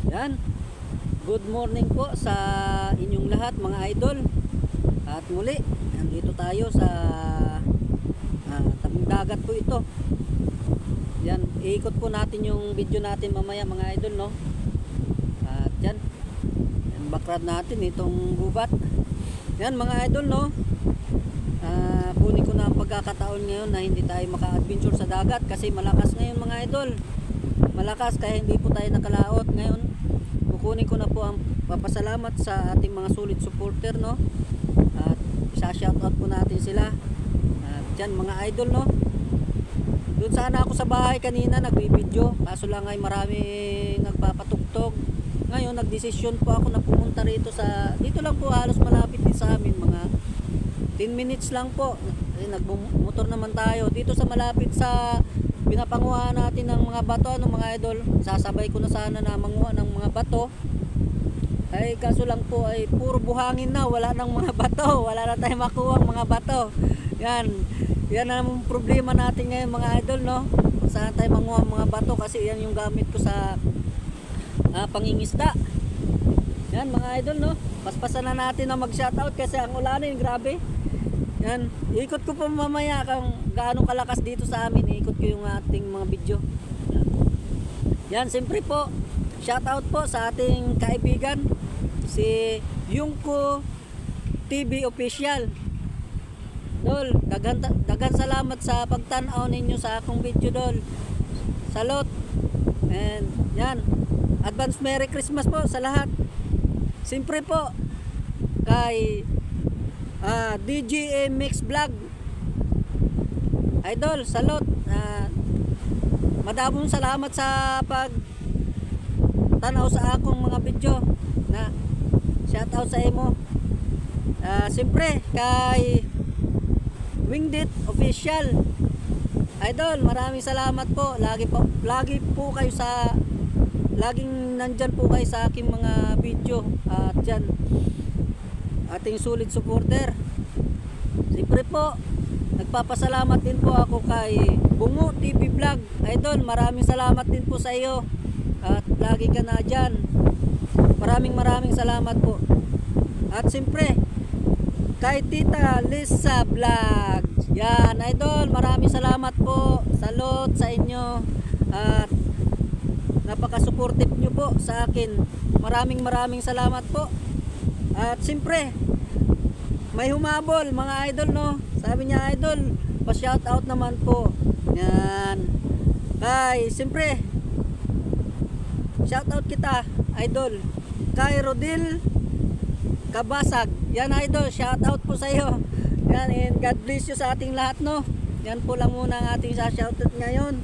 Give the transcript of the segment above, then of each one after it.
Yan. Good morning po sa inyong lahat mga idol. At muli, nandito tayo sa tabing dagat po ito. Yan, iikot po natin yung video natin mamaya mga idol, no. At yan, background natin itong gubat. Yan mga idol, no. Kunin ko na ang pagkakataon ngayon na hindi tayo maka-adventure sa dagat kasi malakas ngayon mga idol. Malakas kaya hindi po tayo nakalaot ngayon. Kukunin ko na po ang papasalamat sa ating mga solid supporter, no. At isa-shoutout po natin sila. At yan mga idol, no. Doon sana ako sa bahay kanina nagbibideo, kaso lang ay maraming nagpapatugtog. Ngayon nagdesisyon po ako na pumunta rito dito lang po halos malapit din sa amin, mga 10 minutes lang po. Nagmotor naman tayo dito sa malapit sa pinapanguha natin ng mga bato, ano mga idol. Sasabay ko na sana na manguha ng mga bato. Ay kaso lang po ay puro buhangin na, wala nang mga bato, wala na tayong makuha ang mga bato. Yan ang problema natin ngayon mga idol, no. Kung saan tayo manguha ng mga bato kasi yan yung gamit ko sa pangingisda. Yan mga idol, no. Paspasan na natin na mag-shoutout kasi ang ulanin grabe. Yan, ikot ko pa mamaya kung gaano kalakas dito sa amin. Ikot ko yung ating mga video. Yan, siyempre po shoutout po sa ating kaibigan si Yungko TV Official. Dol, dagan salamat sa pagtanaw ninyo sa akong video, Dol. Salot. And yan, advance Merry Christmas po sa lahat. Siyempre po kay DGA Mix Vlog Idol, salot. Madamong salamat sa pag tanaw sa akong mga video. Na shoutout sa imo. Siyempre kay Wingdit Official Idol, maraming salamat po. Lagi po kayo laging nandyan po kayo sa aking mga video. At dyan ating solid supporter. Siyempre po nagpapasalamat din po ako kay Bungo TV Vlog Idol, maraming salamat din po sa iyo. At lagi ka na dyan. Maraming salamat po. At siyempre kay Tita Lisa Vlog, yan Idol, maraming salamat po. Salot sa inyo. At napaka-supportive nyo po sa akin. Maraming salamat po. At siyempre may humabol mga idol, no. Sabi niya idol, pa-shoutout naman po. Yan. Kay siyempre shoutout kita idol kay Rodil Kabasag. Yan idol, shoutout po sa iyo. Yan, and God bless you sa ating lahat, no. Yan po lang muna ang ating shoutout ngayon.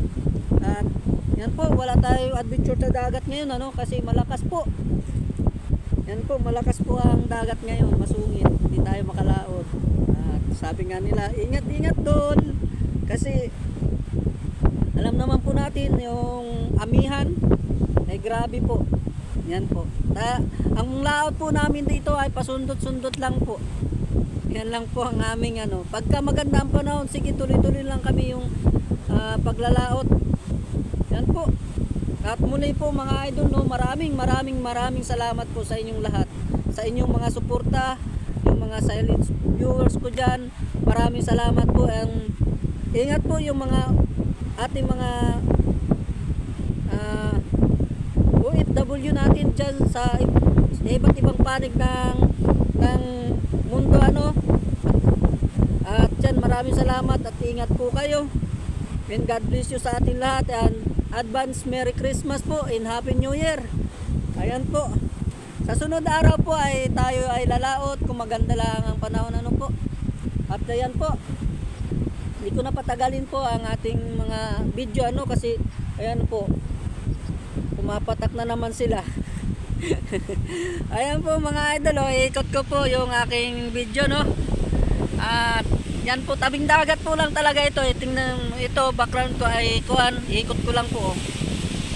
At yan po, wala tayo adventure sa dagat ngayon, ano, kasi malakas po. Yan po, malakas po ang dagat ngayon, masungit, hindi tayo makalaot. At sabi nga nila, ingat doon. Kasi alam naman po natin yung amihan ay grabe po. Yan po. Ang laot po namin dito ay pasundot-sundot lang po. Yan lang po ang aming ano. Pagka maganda ang panahon, sige tuloy-tuloy lang kami yung paglalaot. Yan po. At muli po mga idol, no, maraming salamat po sa inyong lahat. Sa inyong mga suporta, yung mga silent viewers ko dyan. Maraming salamat po. Ingat po yung mga ating mga OFW natin dyan sa iba't ibang panig ng mundo, ano. At dyan maraming salamat at ingat po kayo. And God bless you sa ating lahat. And advance Merry Christmas po and Happy New Year. Ayan po. Sa sunod araw po ay tayo ay lalaot kung maganda lang ang panahon, ano po. At ayan po. Hindi ko na patagalin po ang ating mga video, ano, kasi ayan po. Pumapatak na naman sila. Ayan po mga idol, ikot ko po yung aking video, no. At yan po, tabing dagat po lang talaga ito. Tingnan ito, background ko ay ikot ko lang po.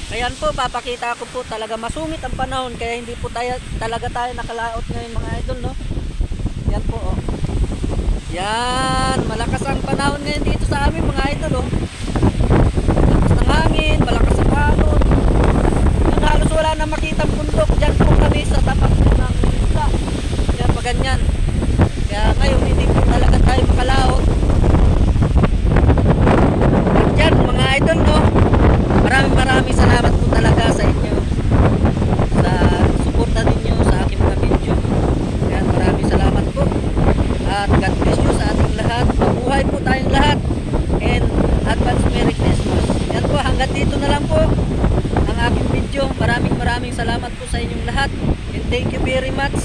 Ayan po, papakita ko po talaga masungit ang panahon kaya hindi po talaga tayo nakalaot ngayon mga idol, no. Yan po, oh. Yan, malakas ang panahon ngayon dito sa amin mga idol, oh. Malakas ng hangin, malakas ang alon. Yung halos wala na makitang hanggang dito na lang po ang aking video. Maraming salamat po sa inyong lahat. And thank you very much.